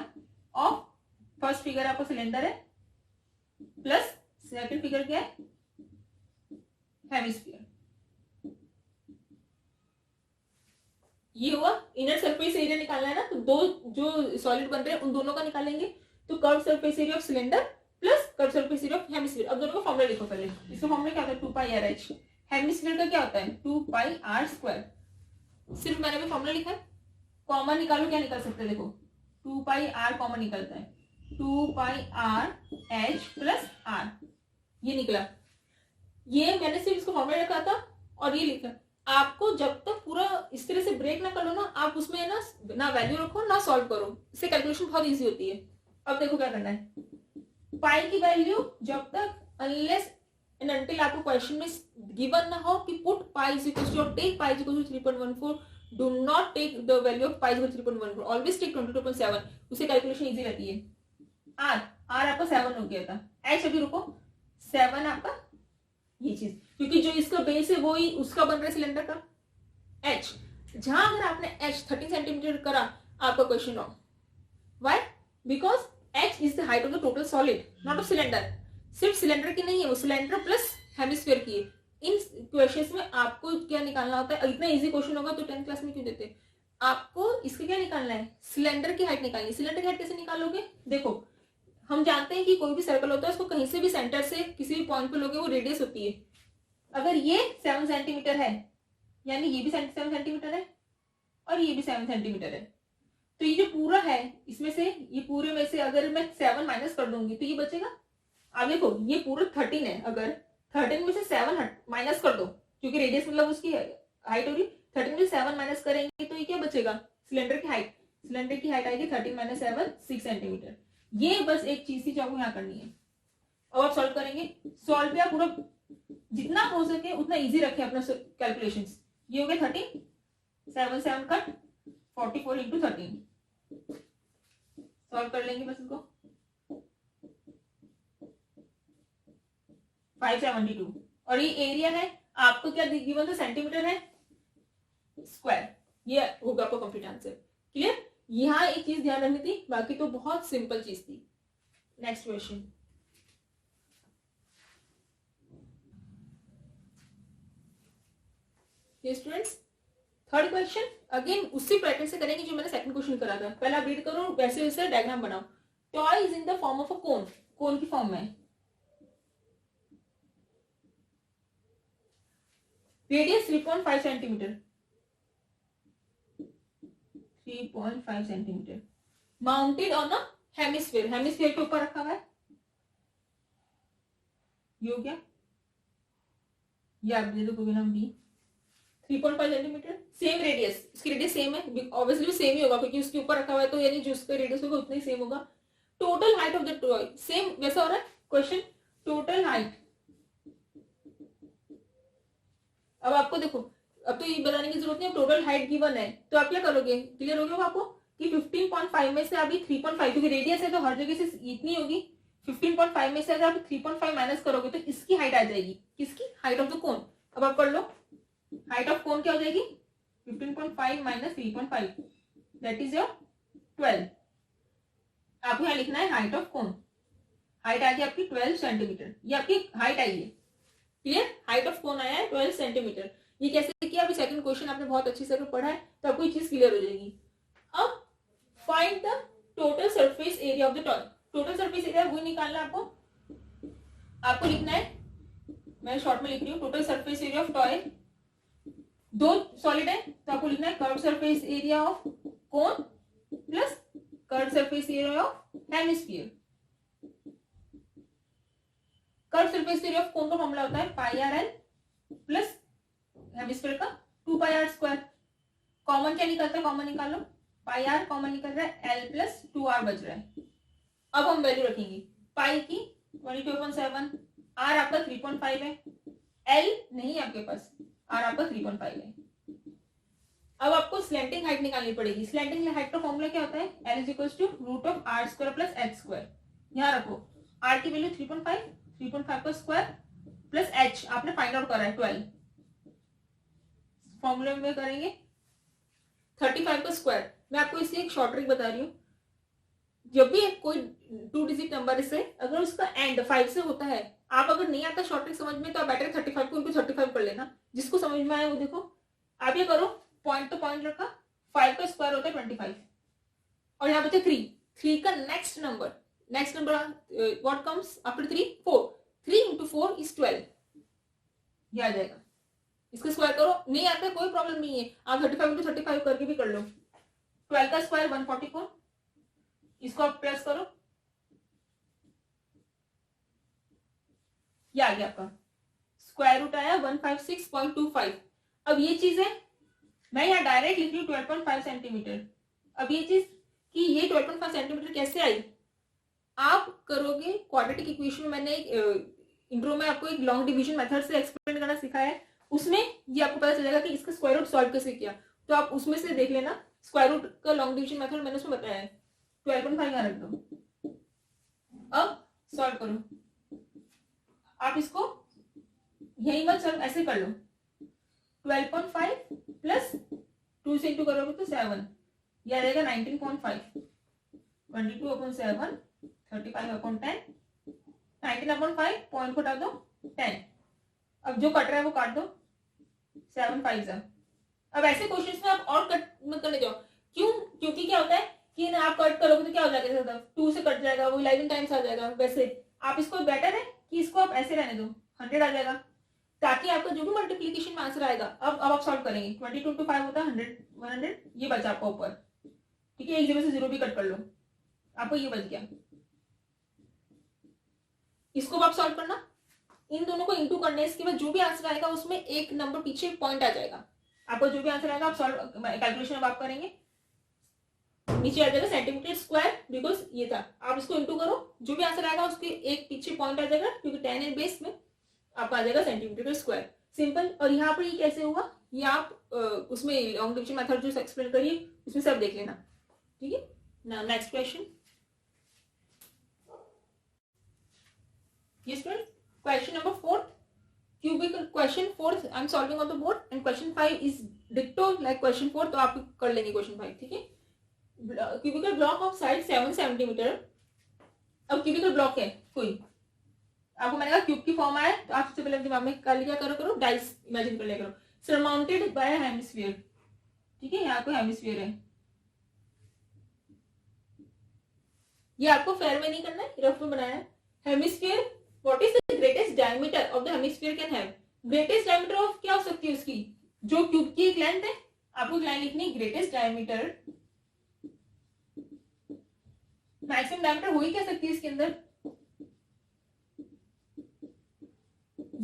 Speaker 1: of, first figure आपका सिलेंडर है, प्लस सेकंड फिगर क्या है, हेमिस्फीयर। ये हुआ इनर सरफेस एरिया निकालना है ना, तो दो जो सॉलिड बन रहे हैं उन दोनों का निकालेंगे, तो curve surface area of cylinder plus curve surface area of hemisphere. अब दोनों का फॉर्मूला लिखो पहले। इसका फॉर्मूला क्या होता है, 2 पाई आर एच। हेमिस्फीयर का क्या होता है, 2 पाई आर स्क्वायर। सिर्फ मैंने भी फॉर्मूला लिखा है, कॉमन निकालो, क्या निकल सकता है, देखो 2 पाई आर कॉमन निकलता है, 2 pi R H plus are, ये निकला। ये मैंने सिर्फ इसको फॉर्मूला रखा था और ये लिखा। आपको जब तक पूरा इस तरह से ब्रेक ना कर लो ना, आप उसमें ना वैल्यू रखो ना सॉल्व करो, इससे कैलकुलेशन बहुत इजी होती है। अब देखो क्या करना है, पाई की वैल्यू जब तक अनलेस एंड अनटिल आपको क्वेश्चन में गिवन ना हो कि put pi is equal to, take pi is equal to 3.14, do not take the value of pi is equal to 3.14, always take 22.7, उससे कैलकुलेशन इजी रहती है। आर आपका 7 हो गया था, एच अभी रुको, 7 आपका ये चीज, क्योंकि जो इसका बेस है वो ही उसका बन रहा है सिलेंडर का, एच। जहां अगर आपने एच 13 सेंटीमीटर करा, आपका question wrong. Why? Because H is the height of the total solid, not of cylinder. सिर्फ सिलेंडर की नहीं है वो, सिलेंडर प्लस हेमिस्फीयर की है। इन क्वेश्चंस में आपको क्या निकालना होता है, इतना इजी क्वेश्चन होगा तो 10th क्लास में क्यों देते, आपको इसका क्या निकालना है, सिलेंडर की हाइट निकालनी है। सिलेंडर की हाइट कैसे निकालोगे, देखो हम जानते हैं कि कोई भी सर्कल होता है उसको कहीं से भी सेंटर से किसी भी पॉइंट पे लोगे वो रेडियस होती है। अगर ये 7 सेंटीमीटर है, यानी ये भी 7 सेंटीमीटर है और ये भी 7 सेंटीमीटर है, तो ये जो पूरा है इसमें से, ये पूरे में से अगर मैं 7 माइनस कर दूंगी तो ये बचेगा। अब देखो ये पूरा 13 है, अगर 13 में से 7 माइनस कर दो, क्योंकि रेडियस मतलब उसकी हाइट होगी, 13 में से 7 माइनस करेंगे तो ये क्या बचेगा, सिलेंडर की हाइट। सिलेंडर की हाइट आएगी 13 माइनस 7 6 सेंटीमीटर। ये बस एक चीज थी जो आपको यहाँ करनी है। और आप सॉल्व करेंगे, सॉल्व किया पूरा, जितना हो सके उतना इजी रखें अपना कैलकुलेशंस। ये हो गया 13, 7 7 कट 44 इंटू 13, सॉल्व कर लेंगे बस इसको, 572। और ये एरिया है आपको क्या गिवन था, सेंटीमीटर है स्क्वायर, ये होगा आपका कंप्लीट आंसर। क्लियर? यहां एक चीज ध्यान रखनी थी, बाकी तो बहुत सिंपल चीज थी। Next question, students third question again उसी पैटर्न से करेंगे जो मैंने सेकंड क्वेश्चन करा था। पहले आप रीड करो, वैसे वैसे डायग्राम बनाओ। Toy is in the form of a cone, cone की फॉर्म में, radius 3.5 centimetre, 3.5 centimetre, mounted on a hemisphere, hemisphere के ऊपर रखा हुआ है। ये हो गया, ये आप दे दो कोई नाम बी, 3.5 सेंटीमीटर, सेम रेडियस, इसकी रेडियस सेम है, ऑब्वियसली भी सेम ही होगा क्योंकि उसके ऊपर रखा हुआ है, तो यानी जो उसका रेडियस होगा उतना ही सेम होगा। Total height of the toy same वैसा हो रहा है क्वेश्चन, टोटल हाइट। अब आपको देखो, अब तो ये बताने की जरूरत नहीं है, टोटल हाइट गिवन है तो आप क्या करोगे, क्लियर हो गया आपको कि 15.5 में से अभी 3.5, क्योंकि रेडियस है तो हर जगह से इतनी होगी, 15.5 में से अगर आप 3.5 माइनस करोगे तो इसकी हाइट आ जाएगी, किसकी? Height of the cone. अब आप कर लो, हाइट ऑफ कोन क्या हो जाएगी? 15.5 माइनस 3.5 दैट इज योर 12। आपको यहाँ लिखना है हाइट ऑफ कोन। हाइट आ गई आपकी 12 सेंटीमीटर, ये आपकी हाइट आई है। क्लियर? हाइट ऑफ कोन आया है 12 सेंटीमीटर। ये कैसे किया? अभी सेकंड क्वेश्चन आपने बहुत अच्छी से पढ़ा है तो आपको ये चीज क्लियर हो जाएगी। अब find the total surface area of the toy. Total surface area वही निकालना आपको लिखना है, मैं शॉर्ट में लिख रही हूँ, total surface area of toy. दो सॉलिड है तो आपको लिखना है curve surface area of cone plus curve surface area of hemisphere. Curve surface area of कोन का फॉर्मूला होता है pi R L plus hemisphere का 2 पाई आर स्क्वायर। कॉमन क्या निकलता है? कॉमन निकालो, पाई आर कॉमन निकल रहा है, एल प्लस 2r बच रहा है। अब हम वैल्यू रखेंगे, पाई की 22/7, आर आपका 3.5 है, एल नहीं है आपके पास, आर आपका 3.5 है। अब आपको स्लैंटिंग हाइट निकालनी पड़ेगी। स्लैंटिंग हाइट का फॉर्मूला क्या होता है? L is equal to root of r square plus H square. यहाँ रखो, आर की वैल्यू 3.5 का स्क्वायर प्लस एच आपने फाइंड आउट करा है 12, फॉर्मूले में करेंगे 35 का स्क्वायर। मैं आपको इसलिए एक शॉर्ट ट्रिक बता रही हूँ, जब भी कोई 2 डिजिट नंबर से अगर उसका एंड 5 से होता है, आप अगर नहीं आता शॉर्ट ट्रिक समझ में तो आप बेटर 35 को इंटू 35 कर लेना। जिसको समझ में आया वो देखो, आप ये करो, पॉइंट तो पॉइंट रखा, 5 का स्क्वायर होता है 25 और यहाँ बचे 3 का next number what comes after 3? 4। 3 into 4 is 12, ये आ जाएगा। इसका स्क्वायर करो, नहीं आता कोई प्रॉब्लम नहीं है, आप 35 इंटू 35 करके भी कर लो। 12 का स्क्वायर 144, इसको आप प्लस करो, ये आ गया आपका स्क्वायर रूट आया 156.25। अब ये चीज है, मैं यहाँ डायरेक्ट लिख रही हूँ 12.5 सेंटीमीटर। अब ये चीज कि ये 12.5 सेंटीमीटर कैसे आई? आप करोगे क्वाड्रेटिक इक्वेशन में, मैंने इंट्रो में आपको एक लॉन्ग डिवीजन मेथड से एक्सप्लेन करना सिखाया है, उसमें ये आपको पता चलेगा कि इसका स्क्वायर रूट सॉल्व कैसे किया, तो आप उसमें से देख लेना। स्क्वायर रूट का लॉन्ग डिवीजन मेथड मैंने उसमें बताया है। 12.5 यहाँ रख दो, अब सॉल्व करो। आप इसको यही मत सॉल्व, ऐसे कर लो, 12.5 प्लस 2 से इंटू करोगे तो 7, यह आ जाएगा 19.5। 22/7 35/10, 19/5 पॉइंट को हटा दो 10। अब जो कट रहा है वो काट दो, 7 5 जा। अब ऐसे क्वेश्चंस में आप और कट मत करने जाओ, क्यों? क्योंकि क्या होता है कि ना आप कट करोगे तो क्या हो जाएगा, 2 से कट जाएगा, वो 11 टाइम्स आ जाएगा। वैसे आप इसको बेटर है कि इसको आप ऐसे रहने दो, 100 आ जाएगा, ताकि आपका जो भी मल्टीप्लीकेशन में आंसर आएगा, अब आप सॉल्व करेंगे, 22 to 5 होता है 100, 100 ये बचा आपका ऊपर, ठीक है। एक 0 से 0 भी कट कर लो, आपको ये बच गया। इसको आप सॉल्व करना, इन दोनों को इंटू करने, इसके बाद जो भी आंसर आएगा उसमें एक नंबर पीछे पॉइंट आ जाएगा। आपको जो भी आंसर आएगा आप सॉल्व कैलकुलेशन अब आप करेंगे, नीचे आ जाएगा सेंटीमीटर स्क्वायर, बिकॉज ये था। आप इसको इंटू करो, जो भी आंसर आएगा उसके एक पीछे पॉइंट आ जाएगा, क्योंकि 10 है बेस में, आपका आ जाएगा सेंटीमीटर स्क्वायर, सिंपल। और यहाँ पर ये कैसे होगा, ये आप उसमें लॉन्ग डिवीजन मेथड जो एक्सप्लेन करिए उसमें सब देख लेना, ठीक है ना। Next question, yes friend, question number 4, cubical question 4 I'm solving on the board and question 5 is ditto like question 4, तो आप कर लेंगे question 5, ठीक है। Cubical block of side 7 centimetre. अब क्यूबिकल ब्लॉक है कोई, आपको मैंने कहा क्यूब की फॉर्म आया तो आप सबसे पहले दिमाग में क्या करो डाइस इमेजिन कर लिया करो, सरमाउंटेड बाय हेमिस्फीयर, ठीक है। यहाँ कोई हेमिस्फीयर है, ये आपको फेयर में नहीं करना है, रफ में बनाया है। Hemisphere, what is the greatest diameter of the hemisphere can have? Greatest diameter of क्या हो सकती है उसकी, जो क्यूब की एक लेंथ है, आपको लाइन लिखनी है ग्रेटेस्ट डायमीटर, मैक्सिमम डायमीटर हो ही क्या सकती है इसके अंदर,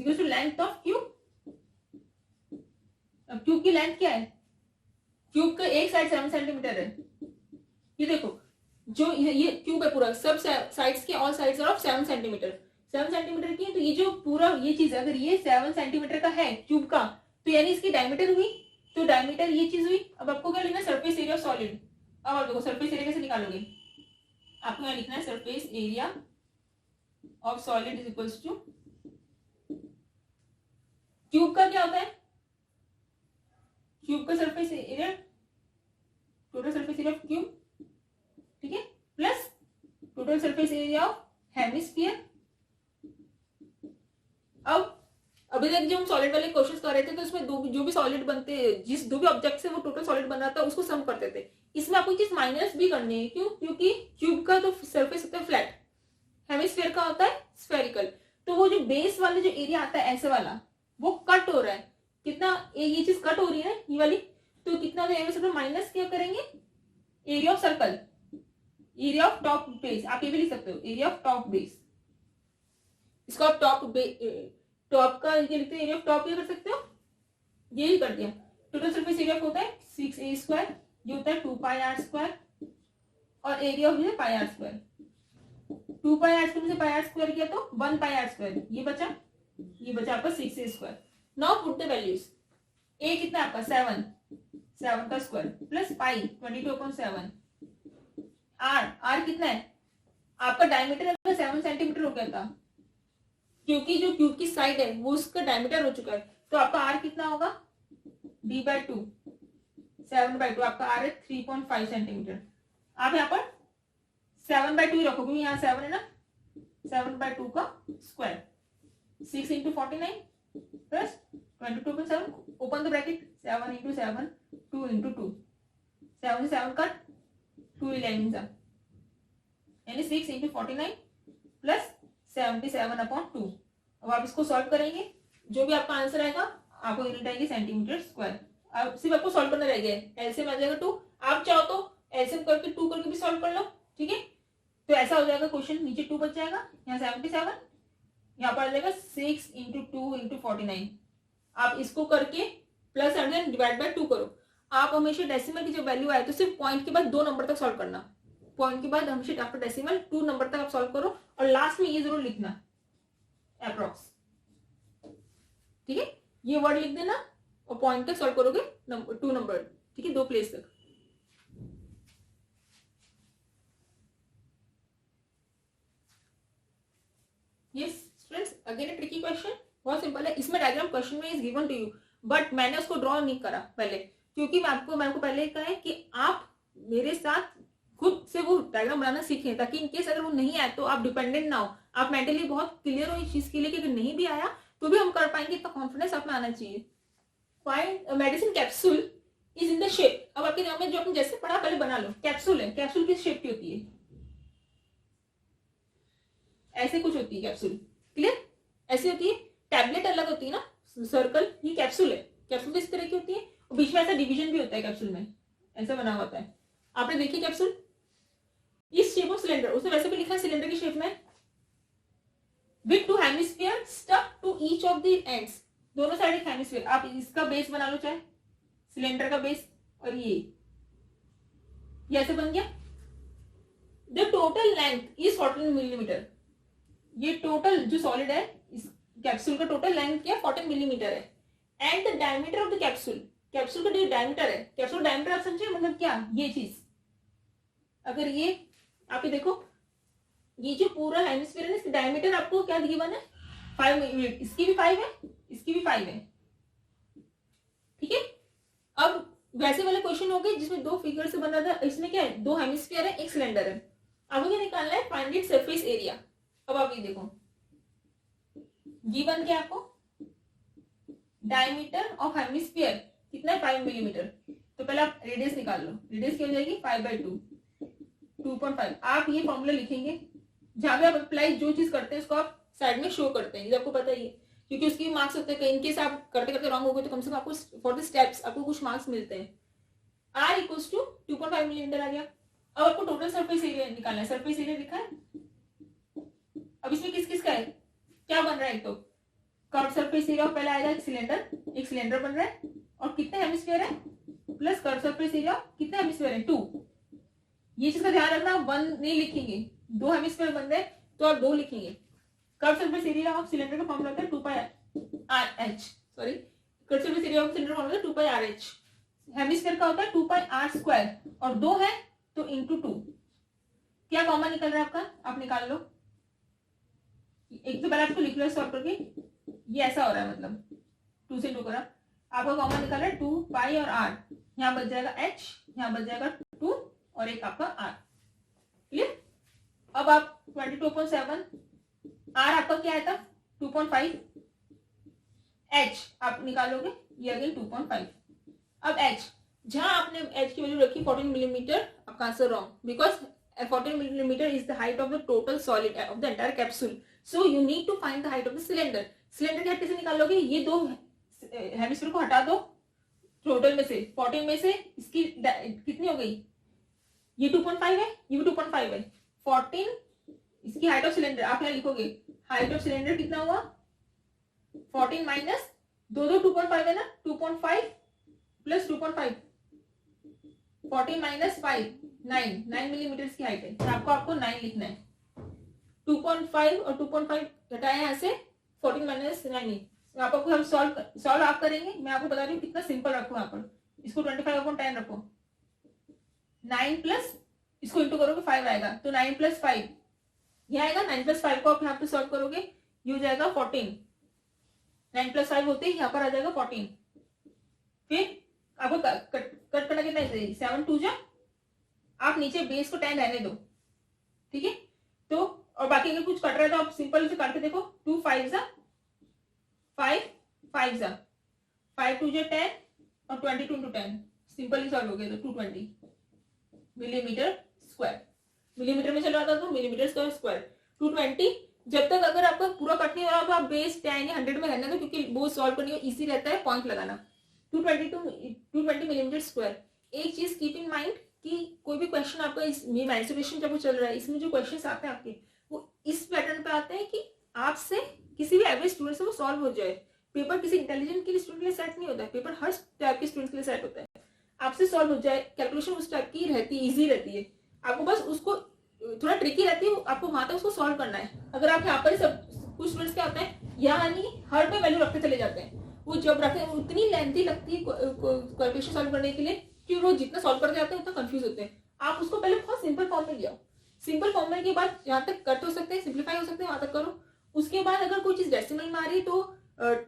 Speaker 1: equal to length of cube. अब क्यूब की लेंथ क्या है, क्यूब का एक साइड 7 सेंटीमीटर है, ये देखो जो ये क्यूब है पूरा, सब साइड्स के all sides are of 7 centimetre, 7 centimetre की है, तो ये जो पूरा ये चीज अगर ये 7 सेंटीमीटर का है क्यूब का, तो यानी इसकी डायमीटर हुई, तो डायमीटर ये चीज हुई। अब आपको क्या लेना, सरफेस एरिया ऑफ सॉलिड, अब आप देखो सरफेस एरिया कैसे निकालोगे, आपको यहाँ लिखना है surface area of solid is equals to, cube का क्या होता है, क्यूब का surface area, total surface area of cube, ठीक है, plus total surface area of hemisphere. अब अभी तक जो हम सॉलिड वाले क्वेश्चंस कर रहे थे तो उसमें जो भी सॉलिड बनते, जिस जो भी ऑब्जेक्ट से वो टोटल सॉलिड बन रहा था उसको सम करते थे। इसमें आपको चीज माइनस भी करनी है, क्यों, क्योंकि क्यूब का तो सरफेस होता है फ्लैट, हेमिस्फीयर का होता है स्फेरिकल, तो वो जो बेस वाला जो एरिया आता है ऐसे वाला वो कट हो रहा है, कितना ये चीज कट हो रही है ये वाली, तो कितना हो जाएगा, माइनस क्या करेंगे area of circle, area of top base, आप ये भी लिख सकते हो एरिया ऑफ टॉप बेस, इसको आप टॉप का ये लिखते हैं एरिया ऑफ टॉप, ये कर सकते हो, ये ही कर दिया। टोटल सरफेस एरिया होता है 6a स्क्वायर, ये होता है 2πr², और एरिया ऑफ πr², 2πr² में से πr² किया तो 1πr², ये बचा आपका 6a²। Now put the values, a कितना आपका 7 का स्क्वायर प्लस पाई 22/7, r कितना है आपका, डायमीटर 7 सेंटीमीटर हो गया था, क्योंकि जो क्यूब की साइड है वो उसका डायमीटर हो चुका है, तो आपका r कितना होगा d/2, 7/2 आपका r है 3.5 सेंटीमीटर। आप यहाँ पर 7/2 रखो क्योंकि यहाँ 7 है ना, 7/2 का square, 6 × 49 plus 22/7, open the bracket, 7 × 7 2 × 2, 7 से 7 कट, 2 11 यानी 6 × 49 प्लस 77/2। अब आप इसको सॉल्व करेंगे, जो भी आपका आंसर आएगा आपको यूनिट आएगी सेंटीमीटर स्क्वायर। अब सिर्फ आपको सॉल्व करना रह गया है, एलसीएम आ जाएगा 2, आप चाहो तो एलसीएम करके 2 करके भी सॉल्व कर लो, ठीक है, तो ऐसा हो जाएगा क्वेश्चन, नीचे 2 बच जाएगा, यहाँ 77, यहाँ पर आ जाएगा 6 × 2 × 49, आप इसको करके प्लस 100 डिवाइड बाय 2 करो। आप हमेशा डेसिमल की जो वैल्यू आए तो सिर्फ पॉइंट के बाद 2 नंबर तक सॉल्व करना, पॉइंट के बाद हमेशा आफ्टर डेसिमल 2 नंबर तक आप सॉल्व करो, और लास्ट में ये जरूर लिखना अप्रॉक्स, ठीक है, ये वर्ड लिख देना और पॉइंट तक सॉल्व करोगे 2 नंबर, ठीक है, 2 प्लेस तक। Yes students, again tricky question, बहुत सिंपल है, इसमें डायग्राम क्वेश्चन में is given to you, but मैंने उसको ड्रॉ नहीं करा पहले, क्योंकि मैंने आपको पहले कहा है कि आप मेरे साथ खुद से वो डायग्राम बनाना सीखें, ताकि इनकेस अगर वो नहीं आए तो आप डिपेंडेंट ना हो, आप मेंटली बहुत क्लियर हो इस चीज के लिए कि अगर नहीं भी आया तो भी हम कर पाएंगे, इतना कॉन्फिडेंस आप में आना चाहिए। Find medicine capsule is in the shape, अब आपके दिमाग में जो आपने जैसे पढ़ा पहले बना लो, कैप्सूल है, कैप्सूल किस शेप की होती है, ऐसे कुछ होती है कैप्सूल, क्लियर, ऐसी होती है, टैबलेट अलग होती है ना, सर्कल, ये कैप्सूल है, कैप्सूल किस तरह की होती है, और बीच में ऐसा डिवीजन भी होता है कैप्सूल में, ऐसा बना होता है, आपने देखी कैप्सूल, इस शेप ऑफ सिलेंडर, उसने वैसे भी लिखा है सिलेंडर की शेप में, with 2 hemisphere stuck to each of the ends, दोनों साइड एक हेमिस्फीयर, आप इसका बेस बना लो चाहे सिलेंडर का बेस, और ये ऐसे बन गया। The total length is 14 millimetre, ये टोटल जो सॉलिड है इस कैप्सूल का टोटल लेंथ क्या 14 मिलीमीटर है, and the diameter of the capsule, capsule का जो डायमीटर है, कैप्सूल डायमीटर आप समझे, मतलब क्या, ये चीज, अगर ये आप ये देखो, ये जो पूरा हेमिस्फीयर है इसका डायमीटर आपको क्या गिवन है 5 मिलीमीटर, इसकी भी 5 है, इसकी भी 5 है, ठीक है। अब वैसे वाले क्वेश्चन हो गए जिसमें 2 फिगर से बना था, इसमें क्या है 2 हेमिस्फीयर है, 1 सिलेंडर है, अब क्या निकालना है, फाइंड इट सरफेस एरिया। अब आप ये देखो गिवन क्या आपको, डायमीटर ऑफ हेमिस्फीयर कितना है 5 मिलीमीटर, तो पहले आप रेडियस निकाल लो, रेडियस क्या हो जाएगी 5/2, 2.5, आप ये फॉर्मूला लिखेंगे, जहां पे आप अप्लाई जो चीज करते हैं उसको आप साइड में शो करते हैं, आपको पता ही है, क्योंकि उसकी मार्क्स होते हैं, इनकेस आप करते करते रॉन्ग हो गए तो कम से कम आपको फॉर द स्टेप्स आपको कुछ मार्क्स मिलते हैं। r इक्वल्स टू 2.5 मिलीमीटर आ गया। अब आपको टोटल सरफेस एरिया निकालना है, सरफेस एरिया लिखा है, अब इसमें किस किस का है, क्या बन रहा है, एक तो कर्व सरफेस एरिया पहले आएगा, एक सिलेंडर बन रहा है, और कितने हेमिस्फीयर है, प्लस कर्व सरफेस एरिया कितने हेमिस्फीयर है 2, ये चीज का ध्यान रखना, 1 नहीं लिखेंगे, 2 हेमिस्फीयर बन रहे तो आप 2 लिखेंगे। Curve surface area of cylinder का फॉर्मूला होता है 2πr/h, sorry, curve surface area of cylinder का फॉर्मूला 2πr/h, हेमिस्फीयर का होता है 2πr², और 2 है तो इंटू 2, क्या कॉमन निकल रहा है आपका, आप निकाल लो। एक तो पहले आपको लिख लो सॉल्व करके, ये ऐसा हो रहा है मतलब 2 से 2 करा, आपका कॉमन निकल रहा है 2 पाई और r, यहाँ बच जाएगा h, यहाँ बच जाएगा 2 और एक आपका r। क्लियर। अब आप 22.7, r आपका क्या आया था 2.5, h आप निकालोगे ये अगेन 2.5। अब h, जहां आपने h की वैल्यू रखी 14 मिलीमीटर, आपका answer wrong, because 14 millimeter is the height of the total solid of the entire capsule. So you need to find the height of the cylinder. Cylinder की हाइट कैसे निकालोगे, ये दो हेमिस्फीयर को हटा दो, टोटल में से 14 में से इसकी कितनी हो गई, ये 2.5 है, ये भी 2.5 है, 14 इसकी हाइट ऑफ सिलेंडर, आप यहाँ लिखोगे हाइट ऑफ सिलेंडर कितना हुआ 14 माइनस दो 2.5 है ना, 2.5 प्लस 2.5, 14 माइनस 5, 9 मिलीमीटर की हाइट है, आपको 9 लिखना है। 2.5 और 2.5 घटाए यहाँ से, 14 माइनस 9, आपको हम सॉल्व आप करेंगे, मैं आपको बता रही हूँ कितना सिंपल रखो, यहाँ पर इसको 25/10 रखो, 9 प्लस इसको इंटू करोगे 5 आएगा, तो 9 प्लस 5 यह आएगा, 9 प्लस 5 को आप यहाँ पे सॉल्व करोगे, ये हो जाएगा 14, 9 प्लस 5 होते ही यहाँ पर आ जाएगा 14, फिर आपको कट करना कितना है 7 2 जा, आप नीचे बेस को 10 रहने दो, ठीक है। तो और बाकी अगर कुछ कट रहा है तो आप सिंपल से काट के देखो, 2 5 जा 5 5 जा 5 2 जा 10 और 22 into 10, सिंपली सॉल्व हो गया, तो 220 मिलीमीटर स्क्वायर, मिलीमीटर में चला था तो मिलीमीटर स्क्वायर 220। जब तक अगर आपका पूरा कट नहीं हो रहा तो आप बेस 10 या 100 में रहने दो, क्योंकि वो सॉल्व करने में इजी रहता है पॉइंट लगाना। 220 मिलीमीटर स्क्वायर। एक चीज कीप इन माइंड कि कोई भी क्वेश्चन आपका इस मेंसुरेशन जब वो चल रहा है, इसमें जो क्वेश्चंस आते हैं आपके वो इस पैटर्न पे आते हैं कि आपसे किसी भी एवरेज स्टूडेंट से वो सॉल्व हो जाए। पेपर किसी इंटेलिजेंट के स्टूडेंट के लिए सेट नहीं होता है, पेपर हर टाइप के स्टूडेंट के लिए सेट होता है, आपसे सॉल्व हो जाए, कैलकुलेशन उस टाइप की रहती है, ईजी रहती है, आपको बस उसको थोड़ा ट्रिकी रहती है, आपको वहां तक उसको सॉल्व करना है। अगर आप यहाँ पर सब कुछ स्टूडेंट्स क्या होते हैं, यहाँ नहीं हर पे वैल्यू रखते चले जाते हैं, वो जब रखते हैं उतनी लेंथी लगती है कैलकुलेशन सॉल्व करने के लिए कि वो जितना सॉल्व करते जाते हैं उतना कंफ्यूज होते हैं। आप उसको पहले बहुत सिंपल फॉर्म में ले आओ, सिंपल फॉर्म में के बाद जहाँ तक कट हो सकते हैं, सिंप्लीफाई हो सकते हैं, वहां तक करो। उसके बाद अगर कोई चीज डेसिमल में आ रही है तो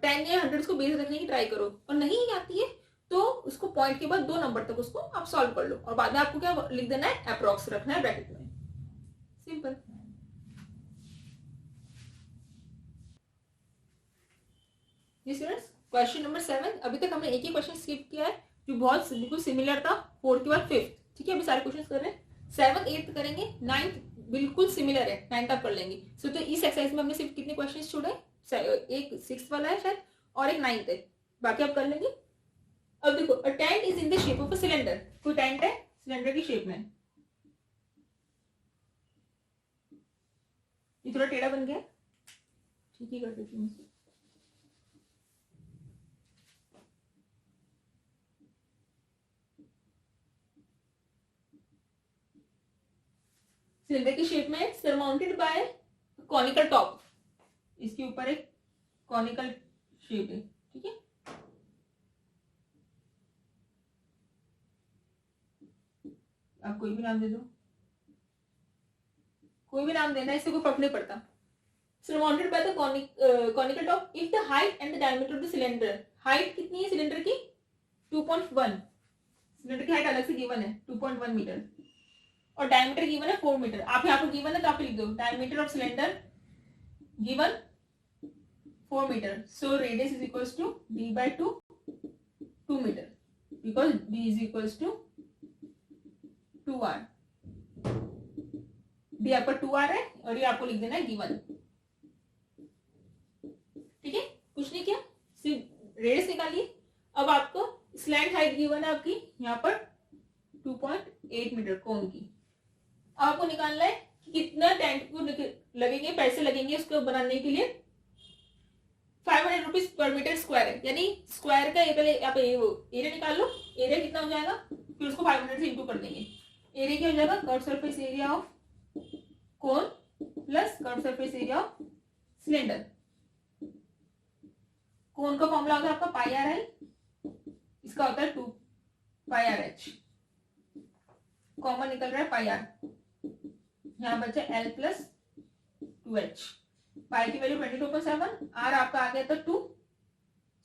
Speaker 1: 10 या 100 को बेस रखने की ट्राई करो, और नहीं आती है तो उसको पॉइंट के बाद 2 नंबर तक उसको आप सॉल्व कर लो, और बाद में आपको क्या लिख देना है, अप्रॉक्स रखना है ब्रैकेट में, सिंपल। क्वेश्चन नंबर 7, अभी तक हमने एक ही क्वेश्चन स्किप किया है जो बहुत बिल्कुल सिमिलर था, 4 के बाद 5th, ठीक है। अभी सारे क्वेश्चन कर रहे हैं, 7th 8th करेंगे, 9th बिल्कुल सिमिलर है, 9th आप कर लेंगे। तो इस एक्सरसाइज में हमने सिर्फ कितने क्वेश्चन छोड़े, एक 6th वाला है शायद और एक 9th है, बाकी आप कर लेंगे। अब देखो, a tent is in the shape of a cylinder, कोई टेंट है सिलेंडर की शेप में, ये थोड़ा टेढ़ा बन गया, ठीक ही कर देती हूँ। सिलेंडर की शेप में, सरमाउंटेड बाय कॉनिकल टॉप, इसके ऊपर एक कॉनिकल शेप है, ठीक है। आप कोई भी नाम दे दो, कोई भी नाम देना, इससे कोई फर्क नहीं पड़ता। Surmounted by the conical top, if the height and the diameter of the cylinder, height कितनी है सिलेंडर की 2.1, सिलेंडर की हाइट अलग से गिवन है 2.1 मीटर, और डायमीटर गिवन है 4 मीटर। आप यहाँ पर गिवन है तो आप लिख दो diameter of cylinder given 4 metre, so radius is equals to d by 2 metre, because d is equals to 2r, d आपका 2r है और ये आपको लिख देना है गिवन, ठीक है। कुछ नहीं किया, सिर्फ रेडियस निकालिए। अब आपको स्लैंट हाइट गिवन है आपकी यहाँ पर 2.8 मीटर कोन की, आपको निकालना है कि कितना टेंट को लगेंगे, पैसे लगेंगे उसको बनाने के लिए, 500 रुपीज पर मीटर स्क्वायर है, यानी स्क्वायर का पहले आप एरिया निकाल लो, एरिया कितना हो जाएगा, फिर उसको 500 से इंटू कर देंगे। एरिया क्या हो जाएगा, curve surface area of cone plus curve surface area of cylinder. Cone का फॉर्मूला होता है आपका पाई आर आई, इसका होता है 2 पाई आर एच, कॉमन निकल रहा है पाई आर, यहाँ बचा एल प्लस 2h। पाई की वैल्यू 22.7, आर आपका आ गया था 2।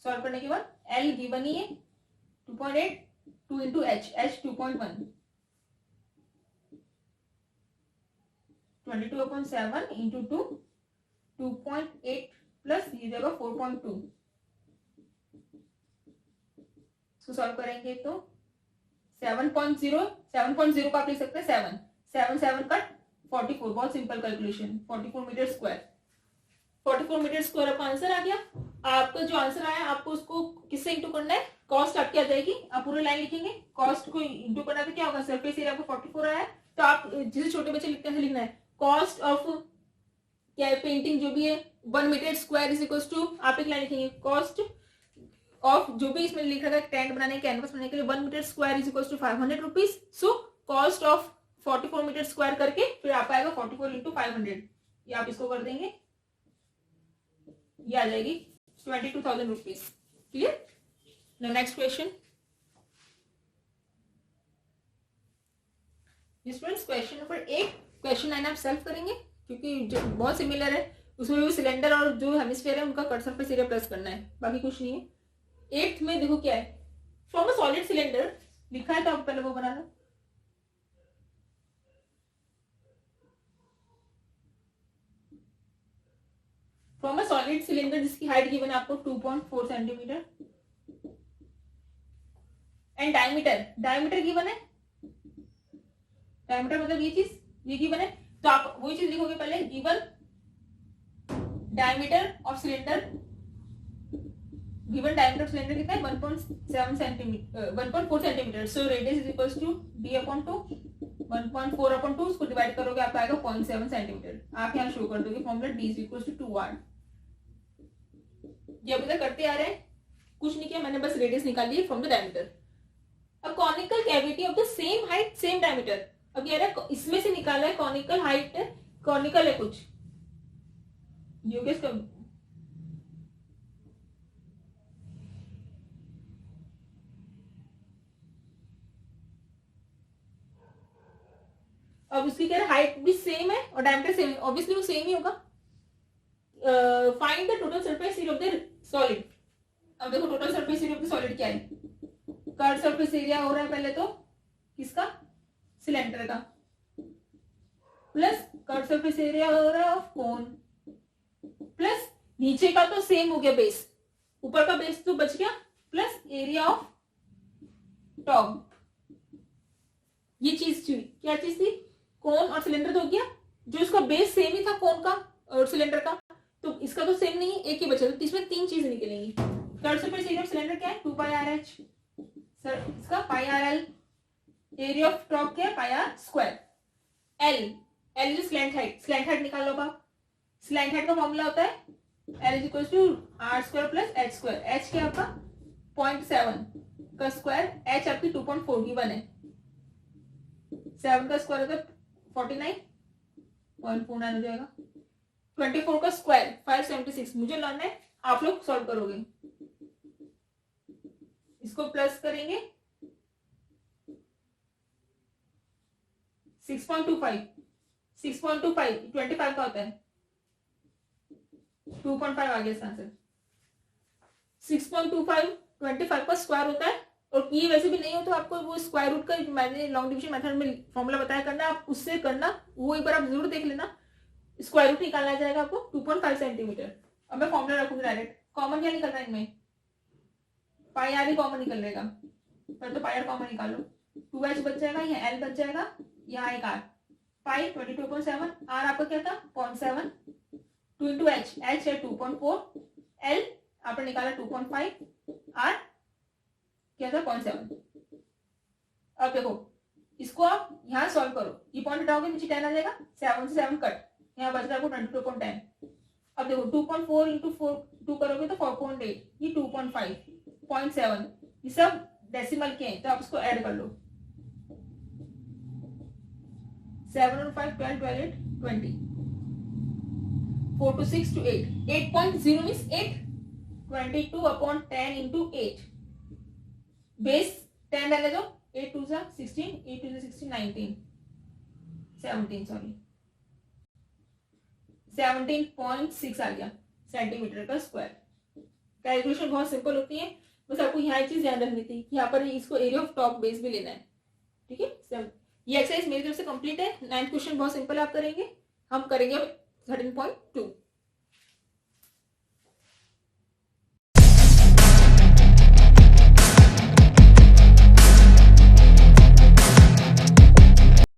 Speaker 1: सॉल्व करने के बाद एल गिवन ही है 2.8, 2 into H, H 2.1, 22.7 into 2, 2.8 plus ये जगह 4.2। इसको सॉल्व करेंगे तो 7.0, 7.0 को आप लिख सकते हैं 7, 7 7 कट 44। बहुत simple calculation, 44 metre square. 44 metre square आपका आंसर आ गया। आपका जो आंसर आया आपको उसको किससे इंटू करना है, कॉस्ट आपकी आ जाएगी। आप पूरी लाइन लिखेंगे, कॉस्ट को इंटू करना तो क्या होगा, सरफेस एरिया आपको 44 आया है तो आप जिसे छोटे बच्चे लिखते हैं लिखना है कॉस्ट ऑफ क्या है पेंटिंग जो भी है 1 metre square is equal to, आप एक लाइन लिखेंगे कॉस्ट ऑफ जो भी इसमें लिख रखा है टेंट बनाने कैनवस बनाने के लिए 1 metre square is equal to 500 rupees. So cost of 44 metre square करके फिर आप आएगा 44 इंटू 500, ये आप इसको कर देंगे, ये आ जाएगी 22,000 rupees. Clear. Next question, question number 8। Question 9 आप सॉल्व करेंगे क्योंकि जो बहुत सिमिलर है, उसमें भी सिलेंडर और जो हेमिस्फीयर है उनका कट सरफेस एरिया प्लस करना है, बाकी कुछ नहीं है। 8th में देखो क्या है, फ्रॉम अ सॉलिड सिलेंडर लिखा है तो आप पहले वो बना लो। फ्रॉम अ सॉलिड सिलेंडर जिसकी हाइट गिवन है आपको 2.4 सेंटीमीटर एंड डायमीटर गिवन है, डायमीटर मतलब ये चीज ये गिवन है तो आप वही चीज लिखोगे पहले, given diameter of cylinder, given diameter of cylinder कितना है 1.7 centimetre 1.4 centimetre. So radius is equals to d upon 2, 1.4 upon 2 उसको डिवाइड करोगे आपका आएगा 0.7 सेंटीमीटर। आप यहाँ शो कर दोगे formula d is equals to 2r। ये अभी तक करते आ रहे हैं, कुछ नहीं किया मैंने, बस रेडियस निकाल ली from the diameter. A conical cavity of the same height same diameter, अब ये इसमें से निकाला है कॉनिकल हाइट, कॉनिकल है कुछ योगेश का, अब उसकी क्या हाइट भी सेम है और डायमीटर सेम है, ऑब्वियसली वो सेम ही होगा। Find the total surface area of the solid. अब देखो total surface area of the solid क्या है, कर्व सरफेस एरिया हो रहा है पहले तो किसका, सिलेंडर का, प्लस कर्व सरफेस एरिया हो रहा है ऑफ कोन, प्लस नीचे का तो सेम हो गया बेस, ऊपर का बेस तो बच गया, प्लस एरिया ऑफ टॉप। ये चीज थी, क्या चीज थी, कोन और सिलेंडर तो हो गया, जो इसका बेस सेम ही था कोन का और सिलेंडर का, तो इसका तो सेम नहीं है, एक ही बचा, तो इसमें 3 चीजें निकलेंगी। Curve surface area of cylinder क्या है 2 पाई आर एच, सर इसका pi R L, area of top क्या है pi are square, L is slant height निकाल लो आप। स्लैंट हाइट का फॉर्मूला होता है L is equal to R square plus H square. H क्या आपका 0.7 का स्क्वायर, एच आपकी 2.4 गिवन है, 7 का स्क्वायर होता है 49.49 हो जाएगा, 24 का स्क्वायर 576। मुझे लाना है, आप लोग सॉल्व करोगे, इसको प्लस करेंगे 6.25 25 का होता है, 2.5 आ गया इसका आंसर। 6.25 25 का स्क्वायर होता है, और ये वैसे भी नहीं हो तो आपको वो स्क्वायर रूट का मैंने लॉन्ग डिविजन मेथड में फॉर्मूला बताया करना, आप उससे करना, वो एक बार आप जरूर देख लेना, स्क्वायर रूट निकालना जाएगा आपको 2.5 सेंटीमीटर। अब मैं फॉर्मूला रखूंगी डायरेक्ट, कॉमन क्या निकल रहा है इनमें, पाई आर ही कॉमन निकल रहेगा, पर तो पाई आर कॉमन निकालो, 2h बच जाएगा, यहाँ एल बच जाएगा, यहाँ एक आर, पाई 22.7, आर आपका क्या था 0.7, 2 इंटू एच है 2.4, एल आपने निकाला 2.5, आर क्या था 0.7। अब देखो इसको आप यहाँ सॉल्व करो, ये पॉइंट हटाओगे नीचे 10 आ जाएगा, 7 से 7 कट, यहाँ बच रहा है 22.10। अब देखो 2.4 इंटू 2 करोगे तो 4.8, ये 2.5, 0.7, ये सब डेसिमल के हैं तो आप इसको ऐड कर लो, 7 और 5 12 12 8 20, 4 to 6 to 8, 8.0 means 8, 22 upon 10 into 8, base 10 रहने दो, 8 टू जा 16, 8 टू जा 16, 19, 17 सॉरी 17.6 आ गया सेंटीमीटर का स्क्वायर। कैलकुलेशन बहुत सिंपल होती है, बस आपको यहाँ एक चीज ध्यान रखनी थी कि यहाँ पर इसको एरिया ऑफ टॉप बेस भी लेना है। ठीक है, ये एक्सरसाइज मेरी तरफ से कंप्लीट है। 9th क्वेश्चन बहुत सिंपल आप करेंगे। हम करेंगे 13.2।